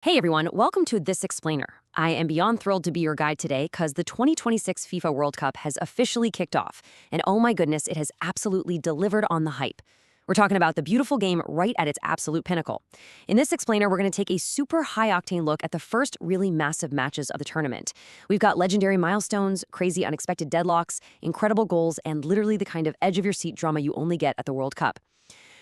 Hey everyone, welcome to This Explainer. I am beyond thrilled to be your guide today because the 2026 FIFA World Cup has officially kicked off. And oh my goodness, it has absolutely delivered on the hype. We're talking about the beautiful game right at its absolute pinnacle. In This Explainer, we're going to take a super high-octane look at the first really massive matches of the tournament. We've got legendary milestones, crazy unexpected deadlocks, incredible goals, and literally the kind of edge-of-your-seat drama you only get at the World Cup.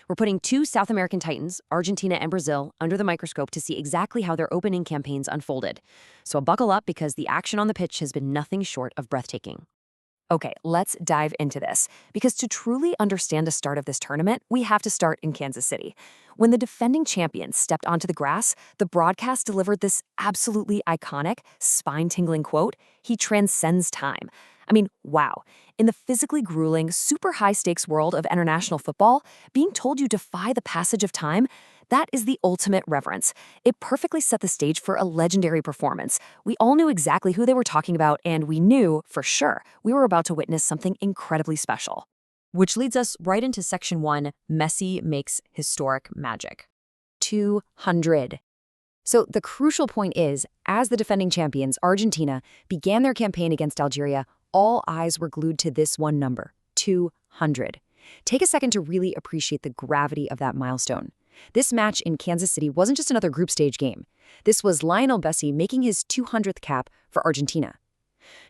We're putting two South American titans, Argentina and Brazil, under the microscope to see exactly how their opening campaigns unfolded. So buckle up because the action on the pitch has been nothing short of breathtaking. Okay, let's dive into this. Because to truly understand the start of this tournament, we have to start in Kansas City. When the defending champions stepped onto the grass, the broadcast delivered this absolutely iconic, spine-tingling quote, "He transcends time." I mean, wow. In the physically grueling, super high-stakes world of international football, being told you defy the passage of time, that is the ultimate reverence. It perfectly set the stage for a legendary performance. We all knew exactly who they were talking about, and we knew, for sure, we were about to witness something incredibly special. Which leads us right into Section 1, Messi makes historic magic. 200. So the crucial point is, as the defending champions, Argentina, began their campaign against Algeria, all eyes were glued to this one number, 200. Take a second to really appreciate the gravity of that milestone. This match in Kansas City wasn't just another group stage game. This was Lionel Messi making his 200th cap for Argentina.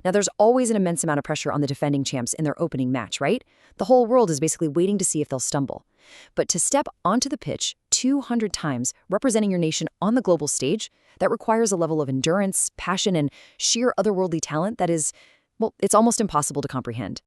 Now, there's always an immense amount of pressure on the defending champs in their opening match, right? The whole world is basically waiting to see if they'll stumble. But to step onto the pitch 200 times, representing your nation on the global stage, that requires a level of endurance, passion, and sheer otherworldly talent that is, well, it's almost impossible to comprehend.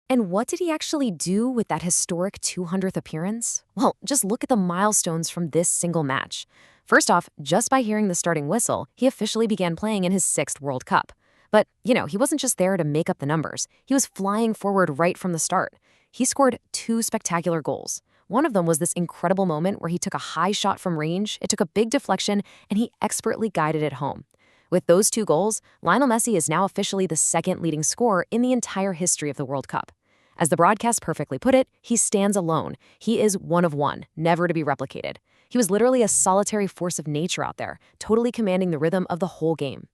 And what did he actually do with that historic 200th appearance? Well, just look at the milestones from this single match. First off, just by hearing the starting whistle, he officially began playing in his 6th World Cup. But, he wasn't just there to make up the numbers. He was flying forward right from the start. He scored 2 spectacular goals. One of them was this incredible moment where he took a high shot from range, it took a big deflection, and he expertly guided it home. With those 2 goals, Lionel Messi is now officially the second leading scorer in the entire history of the World Cup. As the broadcast perfectly put it, he stands alone. He is one of one, never to be replicated. He was literally a solitary force of nature out there, totally commanding the rhythm of the whole game.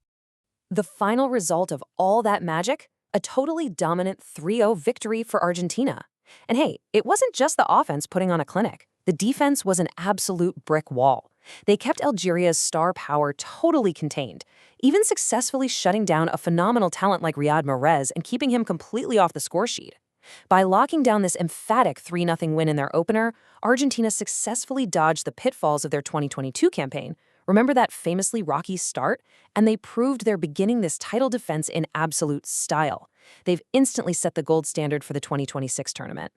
The final result of all that magic? A totally dominant 3-0 victory for Argentina. And hey, it wasn't just the offense putting on a clinic. The defense was an absolute brick wall. They kept Algeria's star power totally contained, even successfully shutting down a phenomenal talent like Riyad Mahrez and keeping him completely off the score sheet. By locking down this emphatic 3-0 win in their opener, Argentina successfully dodged the pitfalls of their 2022 campaign. Remember that famously rocky start? And they proved they're beginning this title defense in absolute style. They've instantly set the gold standard for the 2026 tournament.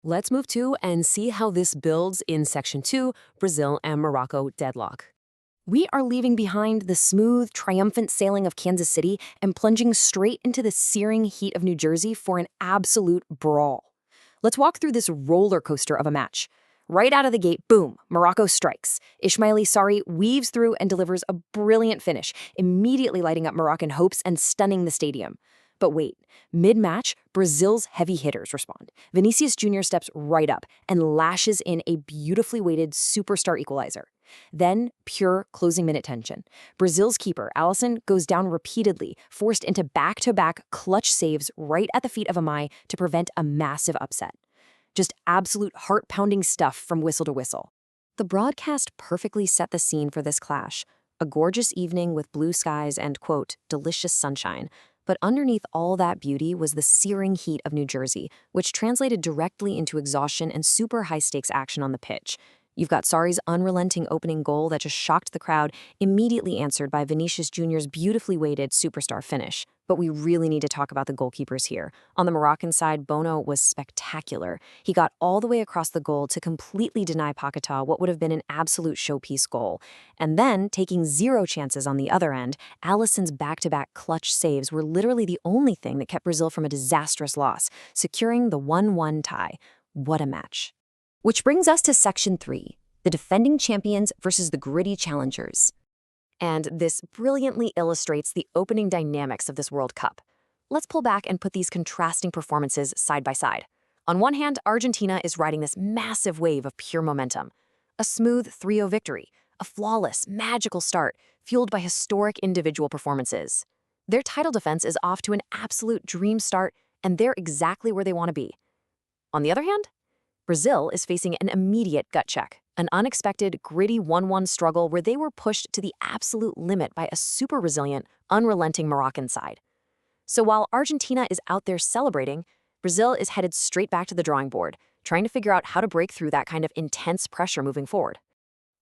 Let's move to and see how this builds in Section 2, Brazil and Morocco deadlock. We are leaving behind the smooth, triumphant sailing of Kansas City and plunging straight into the searing heat of New Jersey for an absolute brawl. Let's walk through this roller coaster of a match. Right out of the gate, boom, Morocco strikes. Ismaili Sarri weaves through and delivers a brilliant finish, immediately lighting up Moroccan hopes and stunning the stadium. But wait, mid-match, Brazil's heavy hitters respond. Vinicius Jr. steps right up and lashes in a beautifully weighted superstar equalizer. Then, pure closing minute tension. Brazil's keeper, Alisson, goes down repeatedly, forced into back-to-back clutch saves right at the feet of Amai to prevent a massive upset. Just absolute heart-pounding stuff from whistle to whistle. The broadcast perfectly set the scene for this clash. A gorgeous evening with blue skies and, quote, delicious sunshine. But underneath all that beauty was the searing heat of New Jersey, which translated directly into exhaustion and super high-stakes action on the pitch. You've got Sarri's unrelenting opening goal that just shocked the crowd, immediately answered by Vinicius Jr.'s beautifully weighted superstar finish. But we really need to talk about the goalkeepers here. On the Moroccan side, Bono was spectacular. He got all the way across the goal to completely deny Paquetá what would have been an absolute showpiece goal. And then, taking 0 chances on the other end, Alisson's back-to-back clutch saves were literally the only thing that kept Brazil from a disastrous loss, securing the 1-1 tie. What a match. Which brings us to Section 3, the defending champions versus the gritty challengers. And this brilliantly illustrates the opening dynamics of this World Cup. Let's pull back and put these contrasting performances side by side. On one hand, Argentina is riding this massive wave of pure momentum. A smooth 3-0 victory, A flawless, magical start, fueled by historic individual performances. Their title defense is off to an absolute dream start, and they're exactly where they want to be. On the other hand, Brazil is facing an immediate gut check, an unexpected, gritty 1-1 struggle where they were pushed to the absolute limit by a super resilient, unrelenting Moroccan side. So while Argentina is out there celebrating, Brazil is headed straight back to the drawing board, trying to figure out how to break through that kind of intense pressure moving forward.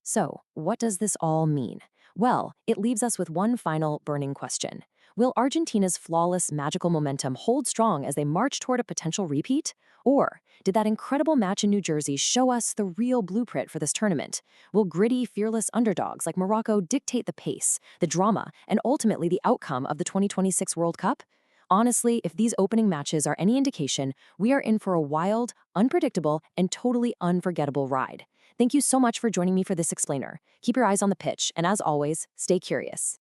So, what does this all mean? Well, it leaves us with one final burning question. Will Argentina's flawless, magical momentum hold strong as they march toward a potential repeat? Or did that incredible match in New Jersey show us the real blueprint for this tournament? Will gritty, fearless underdogs like Morocco dictate the pace, the drama, and ultimately the outcome of the 2026 World Cup? Honestly, if these opening matches are any indication, we are in for a wild, unpredictable, and totally unforgettable ride. Thank you so much for joining me for this explainer. Keep your eyes on the pitch, and as always, stay curious.